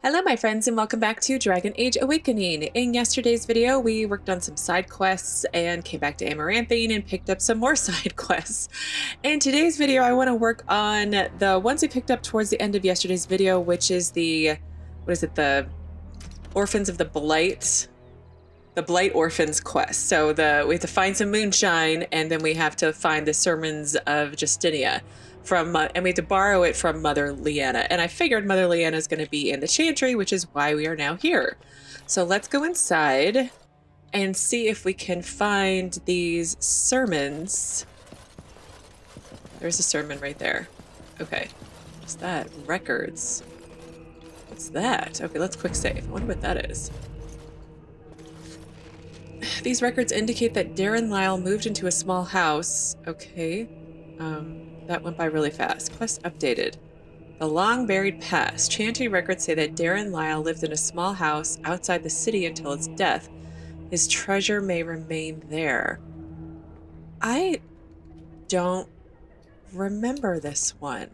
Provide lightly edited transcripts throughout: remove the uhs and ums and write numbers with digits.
Hello my friends and welcome back to Dragon Age Awakening. In yesterday's video we worked on some side quests and came back to Amaranthine and picked up some more side quests. In today's video I want to work on the ones we picked up towards the end of yesterday's video, which is the, the Orphans of the Blight Orfans quest. So we have to find some moonshine and then we have to find the sermons of Justinia. And we have to borrow it from Mother Leanna. And I figured Mother Leanna is going to be in the chantry, which is why we are now here. So let's go inside and see if we can find these sermons. There's a sermon right there. Okay. What's that? Records. What's that? Okay, let's quick save. I wonder what that is. These records indicate that Darren Lyle moved into a small house. Okay. That went by really fast. Quest updated. The long buried past. Chantry records say that Darren Lyle lived in a small house outside the city until his death. His treasure may remain there. I don't remember this one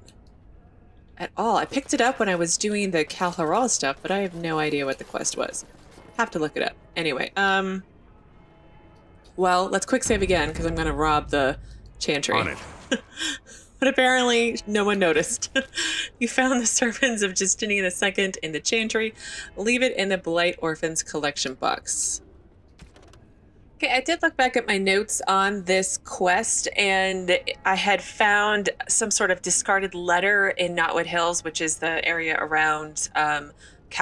at all. I picked it up when I was doing the Kal Haral stuff, but I have no idea what the quest was. Have to look it up. Anyway, well, let's quick save again because I'm going to rob the chantry. On it. But apparently no one noticed. You found the sermons of Justinia II in the chantry. Leave it in the Blight Orfans collection box. Okay, I did look back at my notes on this quest and I had found some sort of discarded letter in Knotwood Hills, which is the area around Kal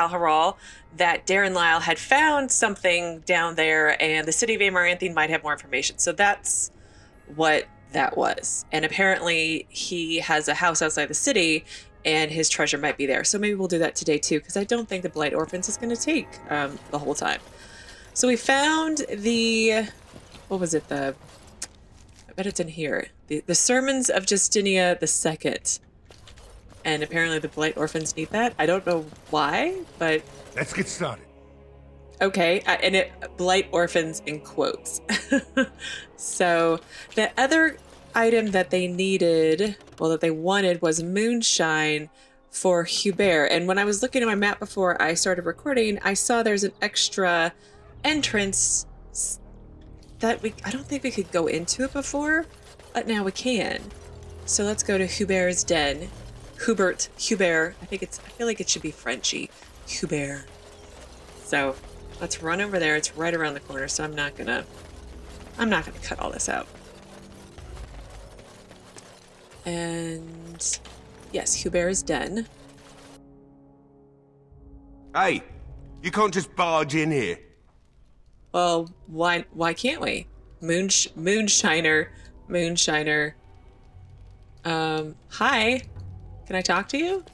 Haral, that Darren Lyle had found something down there and the city of Amaranthine might have more information. So that's what that was. And apparently he has a house outside the city and his treasure might be there. So maybe we'll do that today too, because I don't think the Blight Orphans is going to take the whole time. So we found the, what was it? I bet it's in here. The Sermons of Justinia II. And apparently the Blight Orphans need that. I don't know why, but... Let's get started. Okay, and it Blight Orphans in quotes. So the other item that they needed, well, that they wanted, was moonshine for Hubert. And when I was looking at my map before I started recording, I saw there's an extra entrance that I don't think we could go into it before, but now we can. So let's go to Hubert's den. Hubert. I feel like it should be Frenchy. Hubert. So let's run over there. It's right around the corner, so I'm not gonna cut all this out. And yes, Hubert's den. Hey, you can't just barge in here. Well, why can't we? Moonshiner. Hi. Can I talk to you?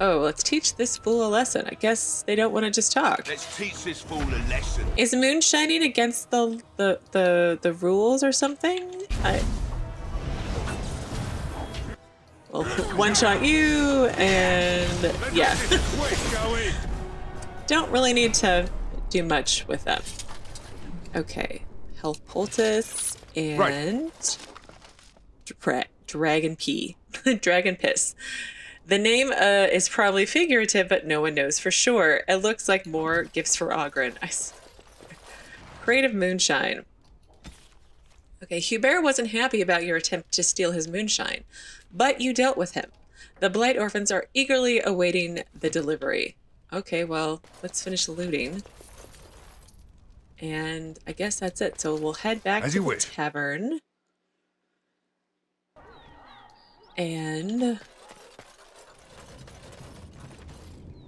Oh, let's teach this fool a lesson. I guess they don't want to just talk. Let's teach this fool a lesson. Is moonshining against the rules or something? Well, one shot you, and yeah. Don't really need to do much with them. Okay, health poultice and dragon pee, dragon piss. The name is probably figurative, but no one knows for sure. It looks like more gifts for Ogren. Creative moonshine. Okay, Hubert wasn't happy about your attempt to steal his moonshine, but you dealt with him. The Blight Orphans are eagerly awaiting the delivery. Okay, well, let's finish looting. And I guess that's it. So we'll head back to the tavern. And...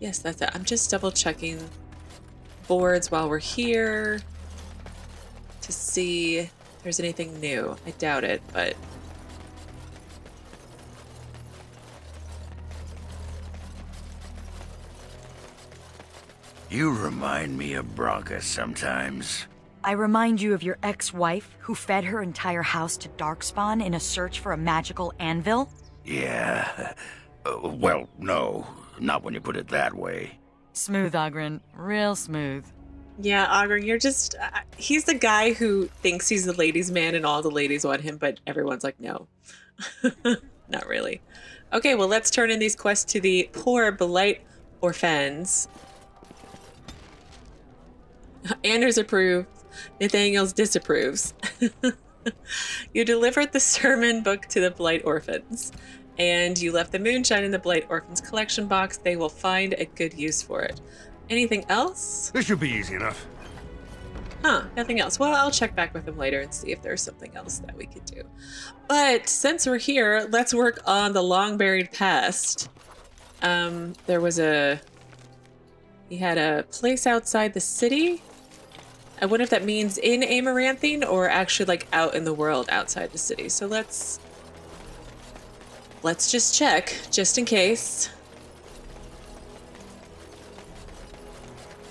yes, that's it. I'm just double checking boards while we're here to see if there's anything new. I doubt it, but... You remind me of Bronca sometimes. I remind you of your ex-wife who fed her entire house to Darkspawn in a search for a magical anvil? Yeah. Well, no. Not when you put it that way. Smooth, Ogren. Real smooth. Yeah, Ogren, you're just... he's the guy who thinks he's the ladies' man and all the ladies want him, but everyone's like, no. Not really. Okay, well, let's turn in these quests to the poor Blight Orfans. Anders approves. Nathaniel's disapproves. You delivered the sermon book to the Blight Orfans, and you left the moonshine in the Blight Orfans collection box. They will find a good use for it. Anything else? This should be easy enough. Huh, nothing else. Well, I'll check back with him later and see if there's something else that we could do. But since we're here, let's work on the long buried past. There was he had a place outside the city. I wonder if that means in Amaranthine or actually like out in the world outside the city. So let's just check, just in case.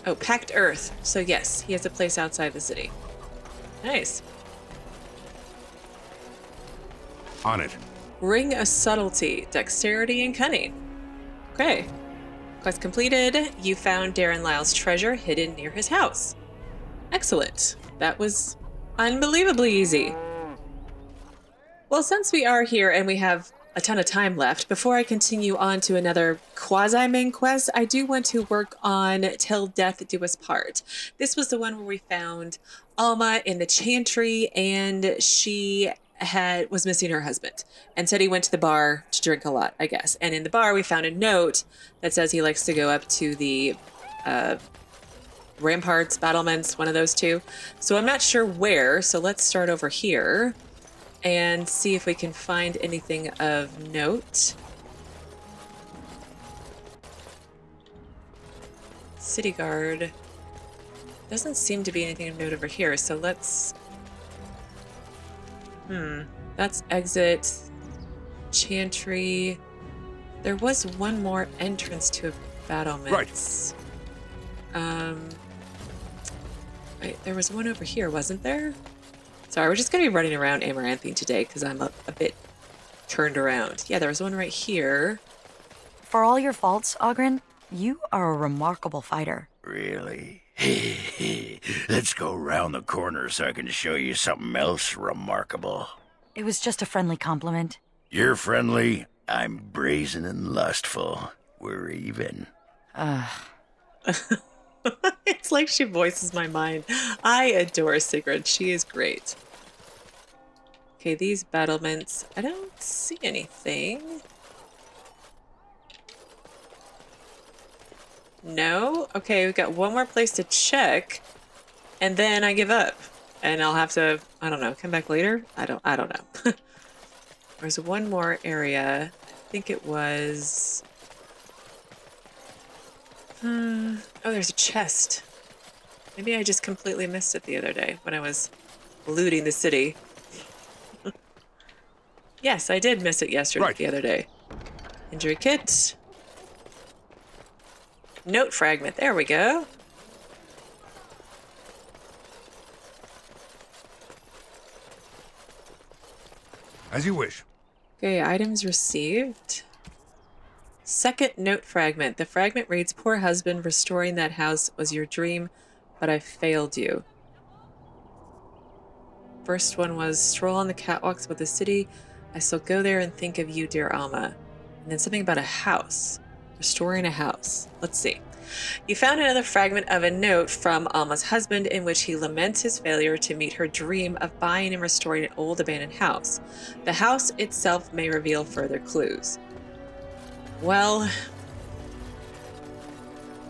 Oh, Packed Earth. So yes, he has a place outside the city. Nice. On it. Ring of Subtlety, Dexterity, and Cunning. Okay. Quest completed. You found Darren Lyle's treasure hidden near his house. Excellent. That was unbelievably easy. Well, since we are here and we have a ton of time left, before I continue on to another quasi-main quest, I do want to work on Till Death Do Us Part. This was the one where we found Alma in the chantry, and she was missing her husband and said he went to the bar to drink a lot, I guess. And in the bar, we found a note that says he likes to go up to the ramparts, battlements, one of those two. So I'm not sure where, so let's start over here and see if we can find anything of note. City guard. Doesn't seem to be anything of note over here, so let's... That's exit. Chantry. There was one more entrance to a battlements. Right. Wait, there was one over here, wasn't there? Sorry, we're just going to be running around Amaranthine today because I'm a bit turned around. Yeah, there was one right here. For all your faults, Ogren, you are a remarkable fighter. Really? Let's go round the corner so I can show you something else remarkable. It was just a friendly compliment. You're friendly, I'm brazen and lustful. We're even. It's like she voices my mind. I adore Sigrid. She is great. Okay, these battlements. I don't see anything. No? Okay, we've got one more place to check. And then I give up. And I'll have to, I don't know, come back later? I don't know. There's one more area. I think it was... Oh, there's a chest. Maybe I just completely missed it the other day when I was looting the city. Yes, I did miss it yesterday, the other day. Injury kit. Note fragment. There we go. As you wish. Okay, items received. Second note fragment. The fragment reads, "Poor husband, restoring that house was your dream, but I failed you." First one was, "Stroll on the catwalks of the city. I still go there and think of you, dear Alma." And then something about a house. Restoring a house. Let's see. You found another fragment of a note from Alma's husband in which he laments his failure to meet her dream of buying and restoring an old abandoned house. The house itself may reveal further clues. Well,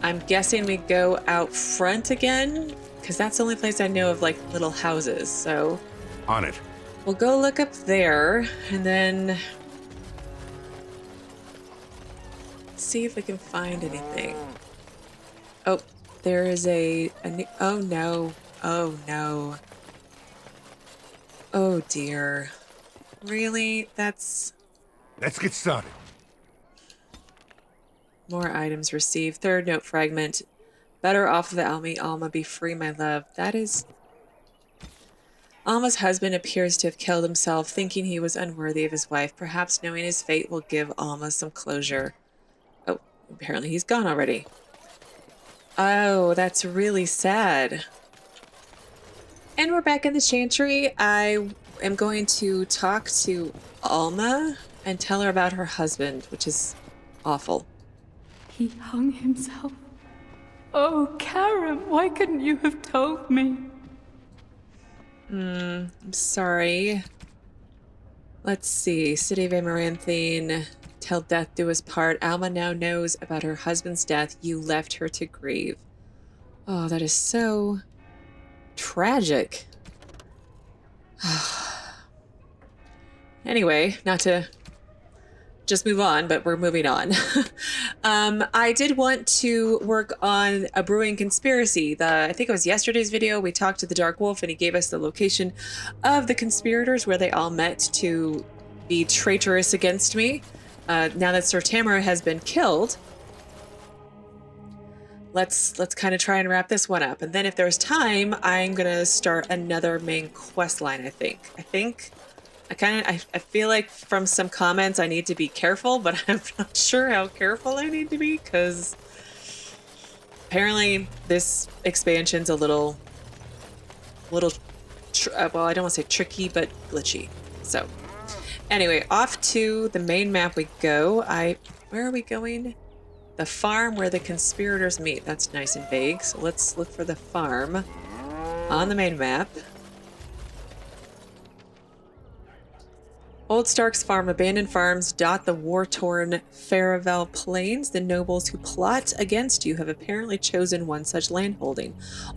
I'm guessing we go out front again, because that's the only place I know of, like, little houses, so... On it. We'll go look up there, and then... see if we can find anything. Oh, there is a new... oh, no. Oh, no. Oh, dear. Really? That's... Let's get started. More items received. Third note fragment. Better off of the Alma, be free, my love. That is... Alma's husband appears to have killed himself, thinking he was unworthy of his wife. Perhaps knowing his fate will give Alma some closure. Oh, apparently he's gone already. Oh, that's really sad. And we're back in the chantry. I am going to talk to Alma and tell her about her husband, which is awful. He hung himself. Oh, Karen, why couldn't you have told me? I'm sorry. Let's see. City of Amaranthine. Till death do us part. Alma now knows about her husband's death. You left her to grieve. Oh, that is so tragic. Anyway, not to just move on, but we're moving on. I did want to work on a brewing conspiracy. I think it was yesterday's video. We talked to the Dark Wolf and he gave us the location of the conspirators where they all met to be traitorous against me. Now that Sir Tamara has been killed, let's kind of try and wrap this one up. And then if there's time, I'm going to start another main quest line, I think. I feel like from some comments I need to be careful, but I'm not sure how careful I need to be because apparently this expansion's a little, well, I don't want to say tricky, but glitchy. So anyway, off to the main map we go. Where are we going? The farm where the conspirators meet. That's nice and vague. So let's look for the farm on the main map. Old Stark's farm, abandoned farms dot the war-torn Faravel plains. The nobles who plot against you have apparently chosen one such landholding,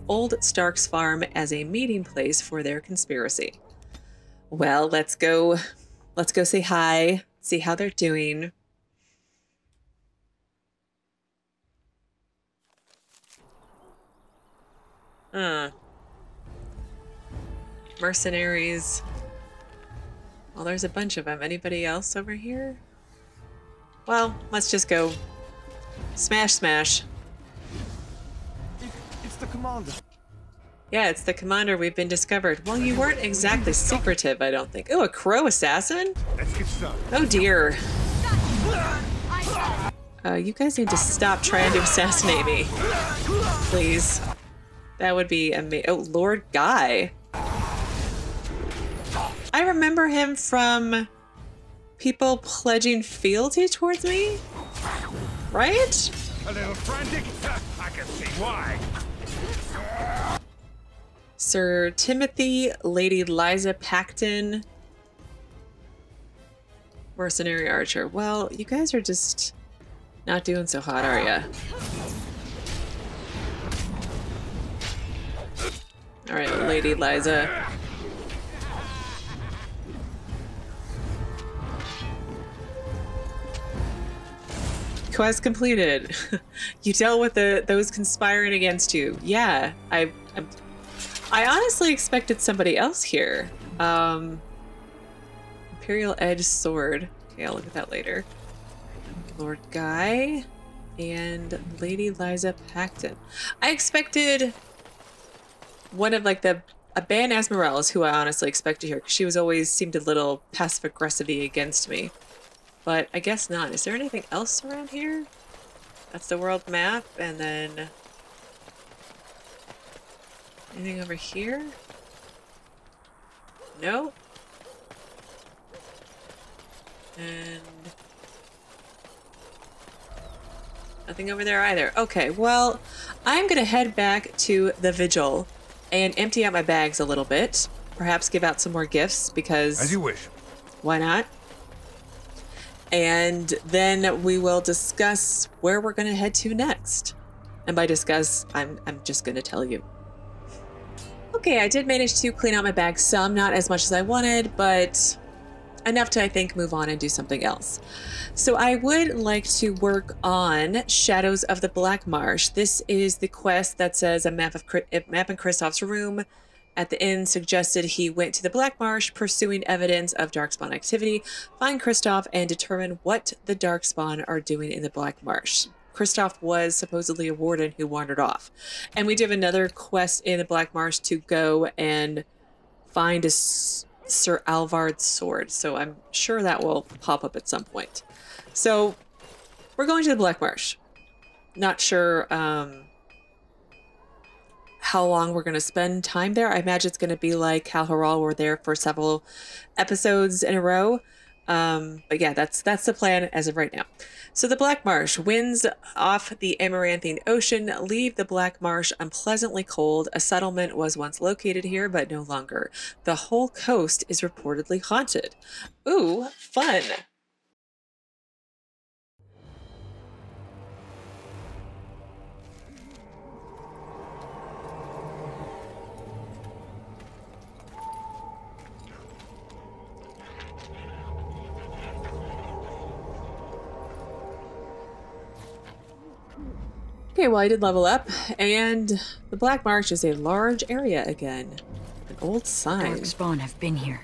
Old Stark's farm, as a meeting place for their conspiracy. Well, let's go say hi, see how they're doing. Mercenaries. Well, there's a bunch of them. Anybody else over here? Well, let's just go smash, smash. It's the commander. Yeah, it's the commander. We've been discovered. Well, you weren't exactly secretive, I don't think. Oh, a crow assassin? Let's get started. Oh, dear. You guys need to stop trying to assassinate me. Please. That would be amazing. Oh, Lord Guy. I remember him from people pledging fealty towards me, right? A little frantic? I can see why. Sir Timothy, Lady Liza Pacton, mercenary archer. Well, you guys are just not doing so hot, are ya? All right, Lady Liza. Quest completed. You dealt with those conspiring against you. Yeah, I honestly expected somebody else here. Imperial Edge Sword. Okay, I'll look at that later. Lord Guy and Lady Liza Pacton. I expected one of like a Ban Asmorel is who I honestly expected here because she was always seemed a little passive aggressive-y against me. But I guess not. Is there anything else around here? That's the world map, and then anything over here? No. And nothing over there either. Okay, well, I'm gonna head back to the Vigil and empty out my bags a little bit. Perhaps give out some more gifts because... As you wish. Why not? And then we will discuss where we're going to head to next. And by discuss, I'm just going to tell you. Okay, I did manage to clean out my bag some, not as much as I wanted, but enough to, I think, move on and do something else. So I would like to work on Shadows of the Blackmarsh. This is the quest that says a map in Kristoff's room at the inn suggested he went to the Blackmarsh pursuing evidence of Darkspawn activity, find Kristoff, and determine what the Darkspawn are doing in the Blackmarsh. Kristoff was supposedly a warden who wandered off. And we do have another quest in the Blackmarsh to go and find a Sir Alvard's sword. So I'm sure that will pop up at some point. So we're going to the Blackmarsh. Not sure how long we're going to spend time there. I imagine it's going to be like Hal Harral. We're there for several episodes in a row. But yeah, that's the plan as of right now. So the Blackmarsh, winds off the Amaranthine Ocean leave the Blackmarsh unpleasantly cold. A settlement was once located here, but no longer. The whole coast is reportedly haunted. Ooh, fun. Okay, well, I did level up, and the Blackmarsh is a large area again. An old sign. Darkspawn have been here.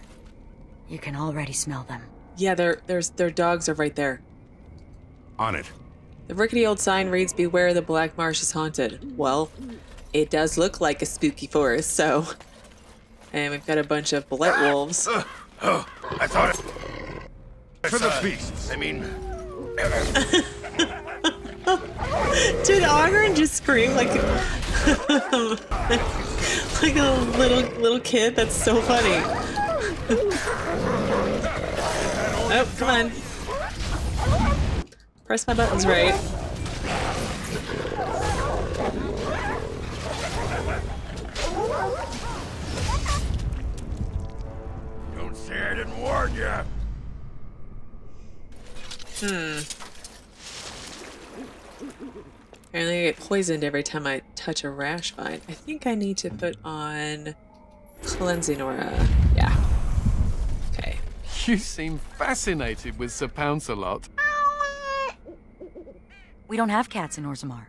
You can already smell them. Yeah, their dogs are right there. On it. The rickety old sign reads, "Beware, the Blackmarsh is haunted." Well, it does look like a spooky forest, so... And we've got a bunch of blight wolves. Oh, I thought it... For the beasts. I mean... Did Ogren just scream like like a little kid? That's so funny. Oh, come on. Press my buttons right. Don't say I didn't warn you. Apparently I get poisoned every time I touch a rash vine. I think I need to put on cleansing aura. Yeah. Okay. You seem fascinated with Sir Pouncelot. We don't have cats in Orzammar.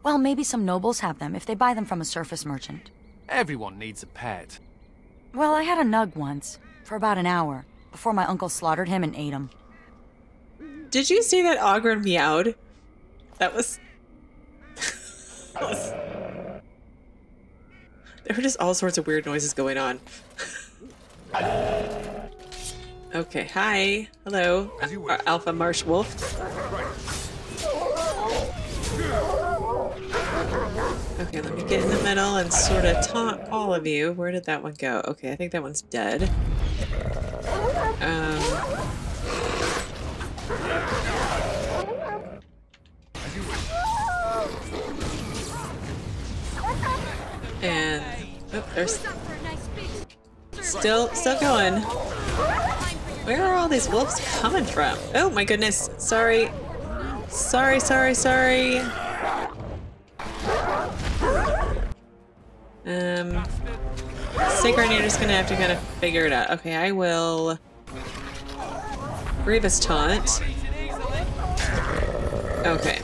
Well, maybe some nobles have them if they buy them from a surface merchant. Everyone needs a pet. Well, I had a nug once, for about an hour, before my uncle slaughtered him and ate him. Did you see that Ogren meowed? That was... There were just all sorts of weird noises going on. Okay, hi. Hello. Alpha Marsh Wolf. Okay, let me get in the middle and sort of taunt all of you. Where did that one go? Okay, I think that one's dead. And oh, there's still going. Where are all these wolves coming from? Oh my goodness! Sorry. Sigrun, you're just gonna have to kind of figure it out. Okay, I will. Grievous taunt. Okay.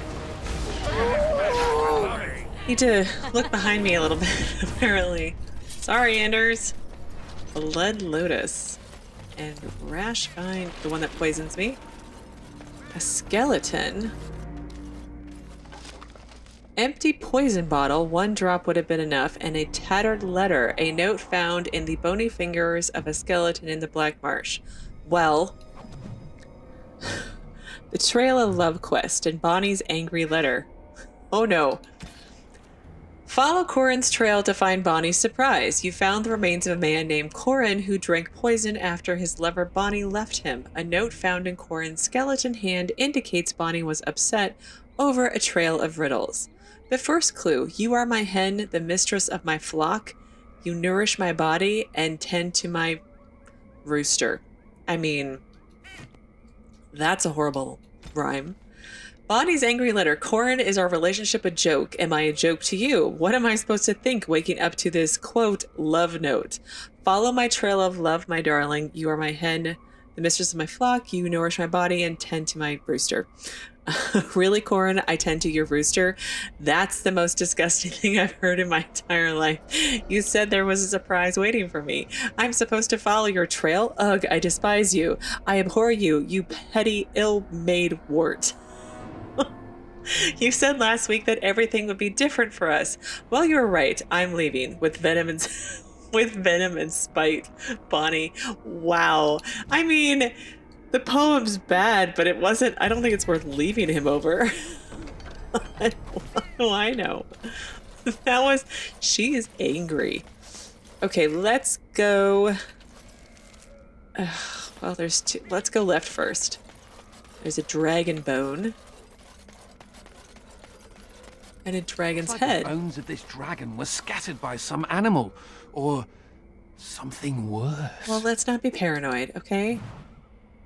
Need to look behind me a little bit, apparently. Sorry, Anders. Blood Lotus. And Rash Vine, the one that poisons me. A skeleton. Empty poison bottle, 1 drop would have been enough, and a tattered letter, a note found in the bony fingers of a skeleton in the Blackmarsh. Well, betrayal of love quest and Bonnie's angry letter. Oh no. Follow Corin's trail to find Bonnie's surprise. You found the remains of a man named Corin who drank poison after his lover Bonnie left him. A note found in Corin's skeleton hand indicates Bonnie was upset over a trail of riddles. The first clue, you are my hen, the mistress of my flock. You nourish my body and tend to my rooster. I mean, that's a horrible rhyme. Bonnie's angry letter. Corin, is our relationship a joke? Am I a joke to you? What am I supposed to think waking up to this, quote, love note? Follow my trail of love, my darling. You are my hen, the mistress of my flock. You nourish my body and tend to my rooster. Really, Corin? I tend to your rooster? That's the most disgusting thing I've heard in my entire life. You said there was a surprise waiting for me. I'm supposed to follow your trail? Ugh, I despise you. I abhor you, you petty, ill-made wart. You said last week that everything would be different for us. Well, you were right. I'm leaving with venom and spite, Bonnie. Wow. I mean, the poem's bad, but it wasn't. I don't think it's worth leaving him over. What do I know? That was. She is angry. Okay, let's go. Well, there's two. Let's go left first. There's a dragon bone. And a dragon's It's like head. the bones of this dragon were scattered by some animal, or something worse. Well, let's not be paranoid, okay?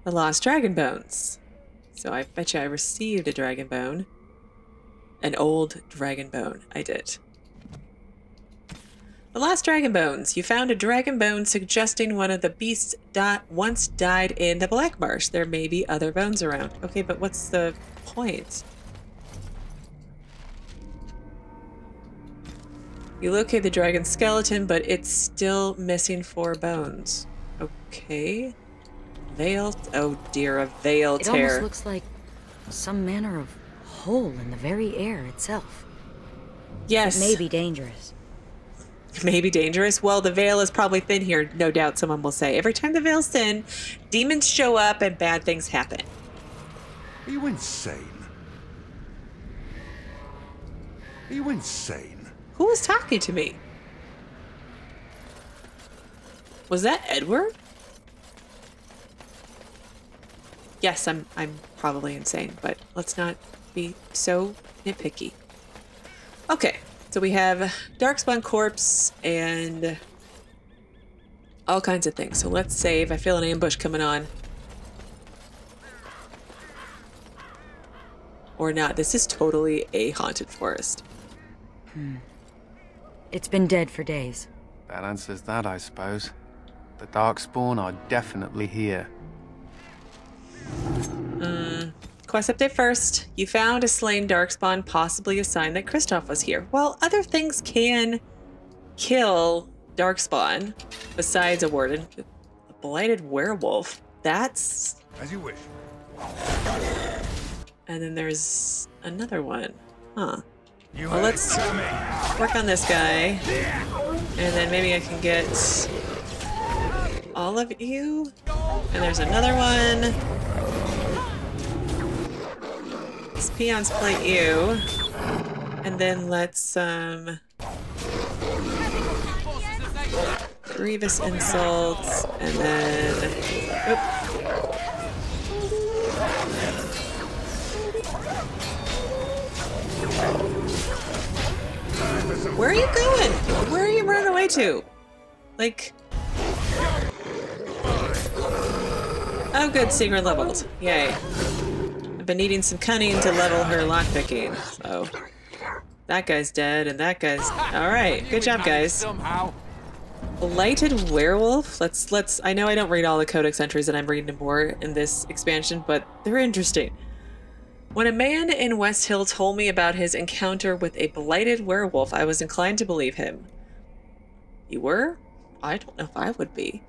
The lost dragon bones. So I bet you I received a dragon bone. An old dragon bone. I did. The lost dragon bones. You found a dragon bone suggesting one of the beasts once died in the Blackmarsh. There may be other bones around. Okay, but what's the point? You locate the dragon's skeleton, but it's still missing 4 bones. Okay. Veil. Oh dear, a veil It tear. almost looks like some manner of hole in the very air itself. Yes. It may be dangerous. Maybe dangerous. Well, the veil is probably thin here, no doubt someone will say. Every time the veil's thin, demons show up and bad things happen. Are you insane? Are you insane? Who was talking to me? Was that Edward? Yes, I'm probably insane, but let's not be so nitpicky. Okay, so we have Darkspawn corpse and all kinds of things. So let's save. I feel an ambush coming on. Or not. This is totally a haunted forest. It's been dead for days. That answers that, I suppose. The Darkspawn are definitely here. Quest update first. You found a slain Darkspawn, possibly a sign that Kristoff was here. Well, other things can kill Darkspawn besides a warden. A blighted werewolf. That's... As you wish. And then there's another one. Huh. You Well, let's work on this guy. And then maybe I can get all of you. And there's another one. These peons play you. And then let's, grievous insults. And then, oop. Where are you going? Where are you running away to? Like... Oh good, secret leveled. Yay. I've been needing some cunning to level her lockpicking, so... That guy's dead, and that guy's... Alright, good job, guys. Somehow. Blighted werewolf? Let's... I know I don't read all the codex entries, and I'm reading more in this expansion, but they're interesting. When a man in West Hill told me about his encounter with a blighted werewolf, I was inclined to believe him. You were? I don't know if I would be.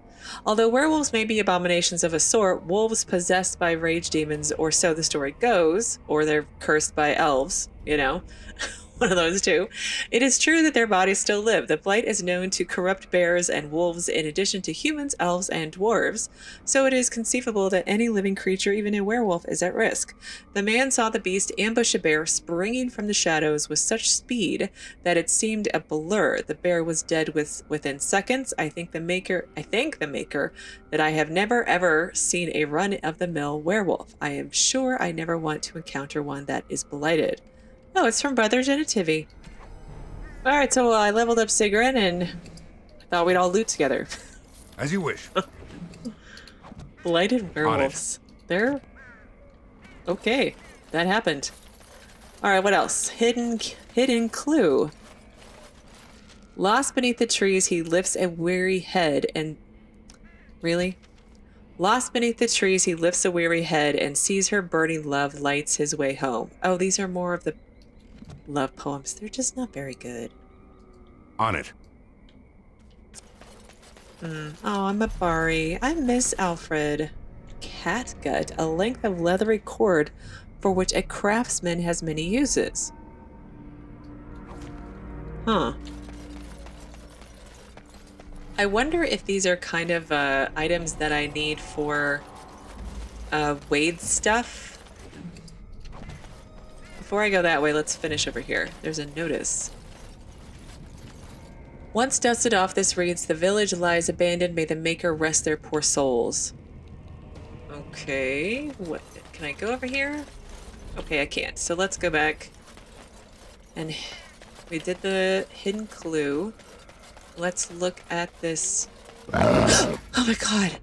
Although werewolves may be abominations of a sort, wolves possessed by rage demons, or so the story goes, or they're cursed by elves, you know, one of those two. It is true that their bodies still live. The blight is known to corrupt bears and wolves in addition to humans, elves, and dwarves, so it is conceivable that any living creature, even a werewolf, is at risk. The man saw the beast ambush a bear springing from the shadows with such speed that it seemed a blur. The bear was dead within seconds. I thank the maker that I have never ever seen a run-of-the-mill werewolf. I am sure I never want to encounter one that is blighted. Oh, it's from Brother Genitivi. Alright, so I leveled up Sigrun and I thought we'd all loot together. As you wish. Blighted werewolves. They're... okay. That happened. Alright, what else? Hidden clue. Lost beneath the trees, he lifts a weary head and... Really? Lost beneath the trees, he lifts a weary head and sees her burning love lights his way home. Oh, these are more of the love poems. They're just not very good. On it. Oh, I'm a Bari. I miss Alfred. Catgut, a length of leathery cord for which a craftsman has many uses. Huh. I wonder if these are kind of items that I need for Wade's stuff. Before I go that way, let's finish over here. There's a notice. Once dusted off, this reads, "The village lies abandoned. May the Maker rest their poor souls." Okay, what? Can I go over here? Okay, I can't. So let's go back. And we did the hidden clue. Let's look at this. Oh my god.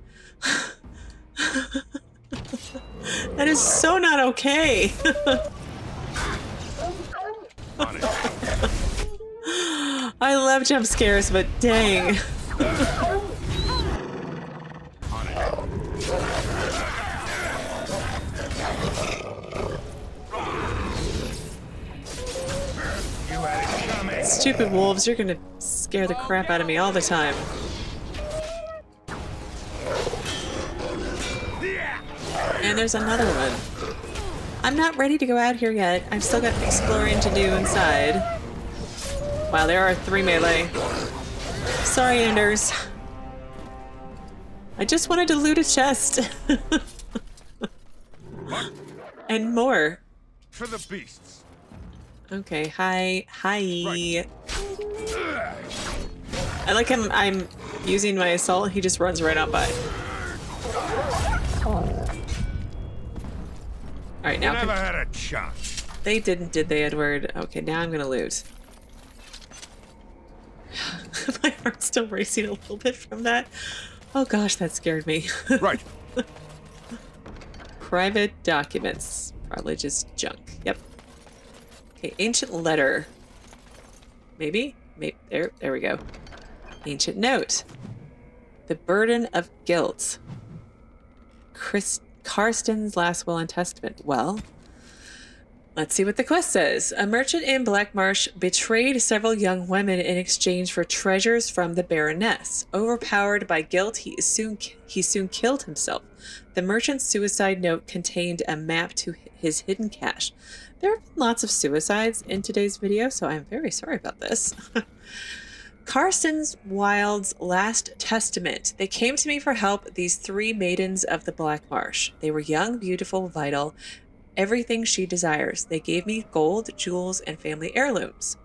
That is so not okay. I love jump scares, but dang. Stupid wolves, you're gonna scare the crap out of me all the time. And there's another one. I'm not ready to go out here yet. I've still got exploring to do inside. Wow, there are 3 melee. Sorry, Anders. I just wanted to loot a chest. And more. For the beasts. Okay, hi. Right. I like him. I'm using my assault. He just runs right on by. Alright, now Never had a chance. they didn't, did they, Edward? Okay, now I'm gonna loot. My heart's still racing a little bit from that. Oh gosh, that scared me. Right. Private documents. Probably just junk. Yep. Okay, ancient letter. Maybe? Maybe. There we go. Ancient note. The burden of guilt. Karsten's last will and testament. Well, let's see what the quest says. A merchant in Blackmarsh betrayed several young women in exchange for treasures from the Baroness. Overpowered by guilt, he soon killed himself. The merchant's suicide note contained a map to his hidden cache. There have been lots of suicides in today's video, so I'm very sorry about this. Karsten's Wild's last testament. They came to me for help, these 3 maidens of the Blackmarsh. They were young, beautiful, vital, everything she desires. They gave me gold, jewels, and family heirlooms.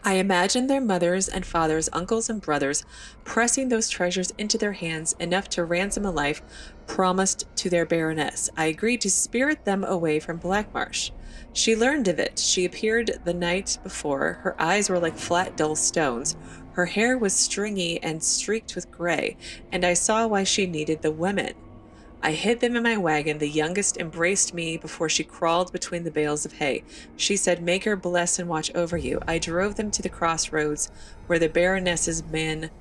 I imagined their mothers and fathers, uncles and brothers, pressing those treasures into their hands, enough to ransom a life promised to their Baroness. I agreed to spirit them away from Blackmarsh. She learned of it. She appeared the night before. Her eyes were like flat, dull stones. Her hair was stringy and streaked with gray, and I saw why she needed the women. I hid them in my wagon. The youngest embraced me before she crawled between the bales of hay. She said, "Make her bless and watch over you." I drove them to the crossroads where the Baroness's men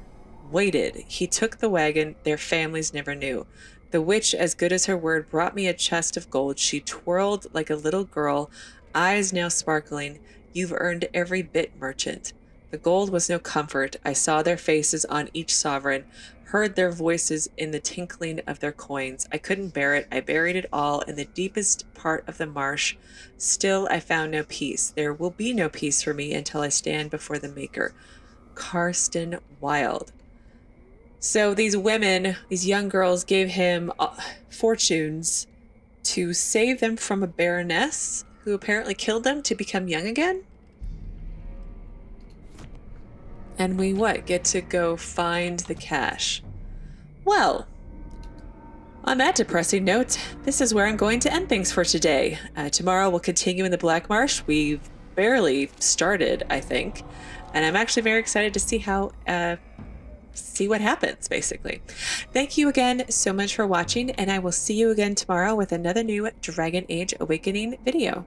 waited. He took the wagon. Their families never knew. The witch, as good as her word, brought me a chest of gold. She twirled like a little girl, eyes now sparkling. "You've earned every bit, merchant." The gold was no comfort. I saw their faces on each sovereign, heard their voices in the tinkling of their coins. I couldn't bear it. I buried it all in the deepest part of the marsh. Still, I found no peace. There will be no peace for me until I stand before the Maker. Karsten Wild. So these women, these young girls, gave him fortunes to save them from a Baroness who apparently killed them to become young again? And we get to go find the cache. Well, on that depressing note, this is where I'm going to end things for today. Tomorrow we'll continue in the Blackmarsh. We've barely started, I think. And I'm actually very excited to see see what happens, basically. Thank you again so much for watching, and I will see you again tomorrow with another new Dragon Age Awakening video.